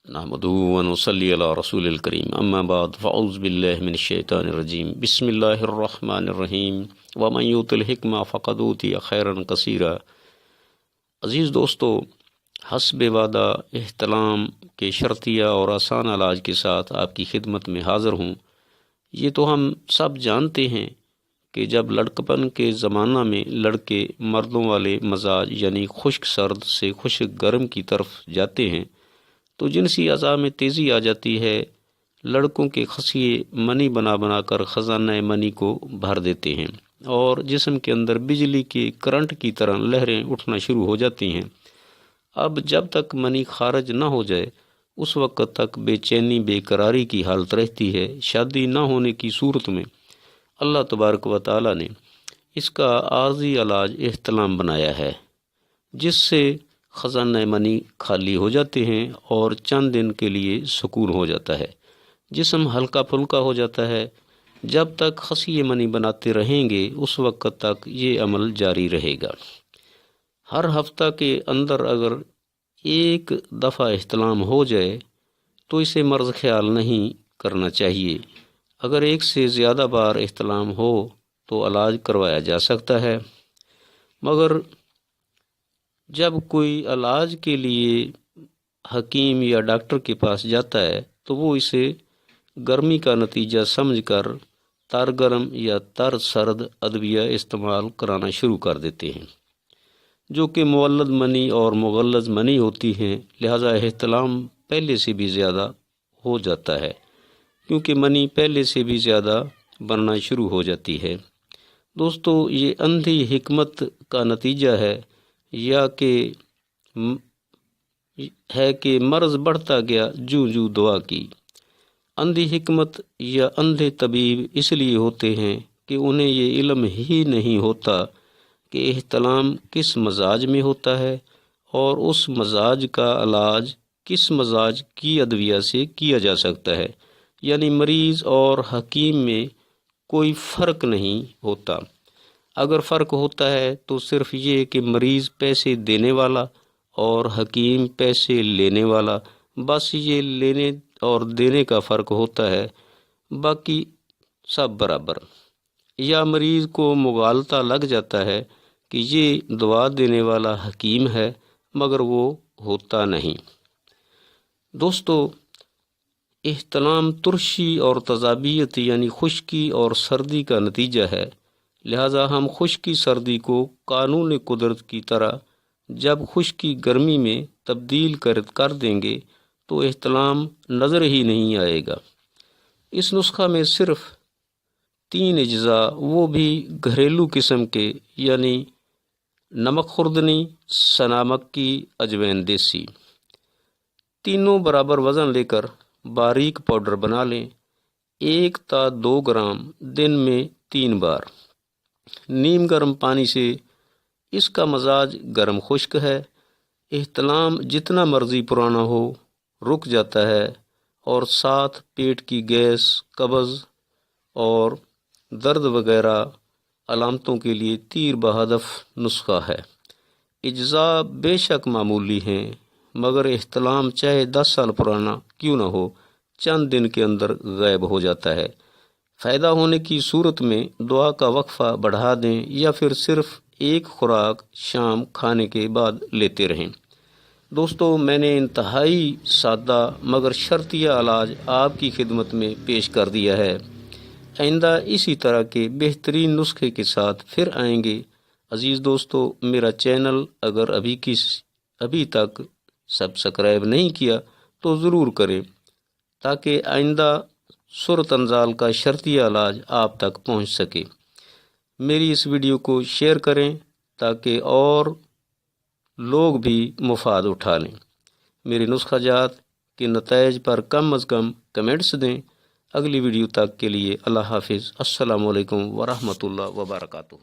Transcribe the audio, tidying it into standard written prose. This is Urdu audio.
نحمدہ و نصلی علی رسول الکریم اما بعد فاعوذ باللہ من الشیطان الرجیم بسم اللہ الرحمن الرحیم ومن یؤت الحکمہ فقد اوتی خیرا کثیرا۔ عزیز دوستو، حسب وعدہ احتلام کے شرطیہ اور آسان علاج کے ساتھ آپ کی خدمت میں حاضر ہوں۔ یہ تو ہم سب جانتے ہیں کہ جب لڑکپن کے زمانہ میں لڑکے مردوں والے مزاج یعنی خشک سرد سے خشک گرم کی طرف جاتے ہیں تو جنسی اعضاء میں تیزی آ جاتی ہے۔ لڑکوں کے خصیے منی بنا بنا کر خزانہ منی کو بھر دیتے ہیں اور جسم کے اندر بجلی کے کرنٹ کی طرح لہریں اٹھنا شروع ہو جاتی ہیں۔ اب جب تک منی خارج نہ ہو جائے اس وقت تک بے چینی بے قراری کی حالت رہتی ہے۔ شادی نہ ہونے کی صورت میں اللہ تبارک و تعالی نے اس کا عارضی علاج احتلام بنایا ہے، جس سے خزانہ منی خالی ہو جاتے ہیں اور چند دن کے لیے سکون ہو جاتا ہے، جسم ہلکا پھلکا ہو جاتا ہے۔ جب تک خصیے منی بناتے رہیں گے اس وقت تک یہ عمل جاری رہے گا۔ ہر ہفتہ کے اندر اگر ایک دفعہ احتلام ہو جائے تو اسے مرض خیال نہیں کرنا چاہیے۔ اگر ایک سے زیادہ بار احتلام ہو تو علاج کروایا جا سکتا ہے، مگر جب کوئی علاج کے لیے حکیم یا ڈاکٹر کے پاس جاتا ہے تو وہ اسے گرمی کا نتیجہ سمجھ کر تر گرم یا تر سرد ادویہ استعمال کرانا شروع کر دیتے ہیں، جو کہ مولد منی اور مغلظ منی ہوتی ہیں۔ لہذا احتلام پہلے سے بھی زیادہ ہو جاتا ہے، کیونکہ منی پہلے سے بھی زیادہ بننا شروع ہو جاتی ہے۔ دوستو، یہ اندھی حکمت کا نتیجہ ہے یا کہ مرض بڑھتا گیا جوں جوں دعا کی۔ اندھی حکمت یا اندھے طبیب اس لیے ہوتے ہیں کہ انہیں یہ علم ہی نہیں ہوتا کہ احتلام کس مزاج میں ہوتا ہے اور اس مزاج کا علاج کس مزاج کی ادویہ سے کیا جا سکتا ہے۔ یعنی مریض اور حکیم میں کوئی فرق نہیں ہوتا۔ اگر فرق ہوتا ہے تو صرف یہ کہ مریض پیسے دینے والا اور حکیم پیسے لینے والا، بس یہ لینے اور دینے کا فرق ہوتا ہے، باقی سب برابر۔ یا مریض کو مغالطہ لگ جاتا ہے کہ یہ دوا دینے والا حکیم ہے مگر وہ ہوتا نہیں۔ دوستو، احتلام ترشی اور تذابیت یعنی خشکی اور سردی کا نتیجہ ہے۔ لہذا ہم خشکی سردی کو قانون قدرت کی طرح جب خشکی گرمی میں تبدیل کر دیں گے تو احتلام نظر ہی نہیں آئے گا۔ اس نسخہ میں صرف 3 اجزاء، وہ بھی گھریلو قسم کے، یعنی نمک خوردنی، سنا مکی، اجوین دیسی، تینوں برابر وزن لے کر باریک پاؤڈر بنا لیں۔ 1 تا 2 گرام دن میں 3 بار۔ نیم گرم پانی سے، اس کا مزاج گرم خشک ہے۔ احتلام جتنا مرضی پرانا ہو رک جاتا ہے اور ساتھ پیٹ کی گیس، قبض اور درد وغیرہ علامتوں کے لیے تیر بہدف نسخہ ہے۔ اجزاء بے شک معمولی ہیں، مگر احتلام چاہے 10 سال پرانا کیوں نہ ہو چند دن کے اندر غائب ہو جاتا ہے۔ فائدہ ہونے کی صورت میں دعا کا وقفہ بڑھا دیں یا پھر صرف ایک خوراک شام کھانے کے بعد لیتے رہیں۔ دوستو، میں نے انتہائی سادہ مگر شرطیہ علاج آپ کی خدمت میں پیش کر دیا ہے۔ آئندہ اسی طرح کے بہترین نسخے کے ساتھ پھر آئیں گے۔ عزیز دوستو، میرا چینل اگر ابھی تک سبسکرائب نہیں کیا تو ضرور کریں تاکہ آئندہ صورت انزال کا شرطیہ علاج آپ تک پہنچ سکے۔ میری اس ویڈیو کو شیئر کریں تاکہ اور لوگ بھی مفاد اٹھا لیں۔ میرے نسخہ جات کے نتائج پر کم از کم کمنٹس دیں۔ اگلی ویڈیو تک کے لیے اللہ حافظ۔ السلام علیکم ورحمۃ اللہ وبرکاتہ۔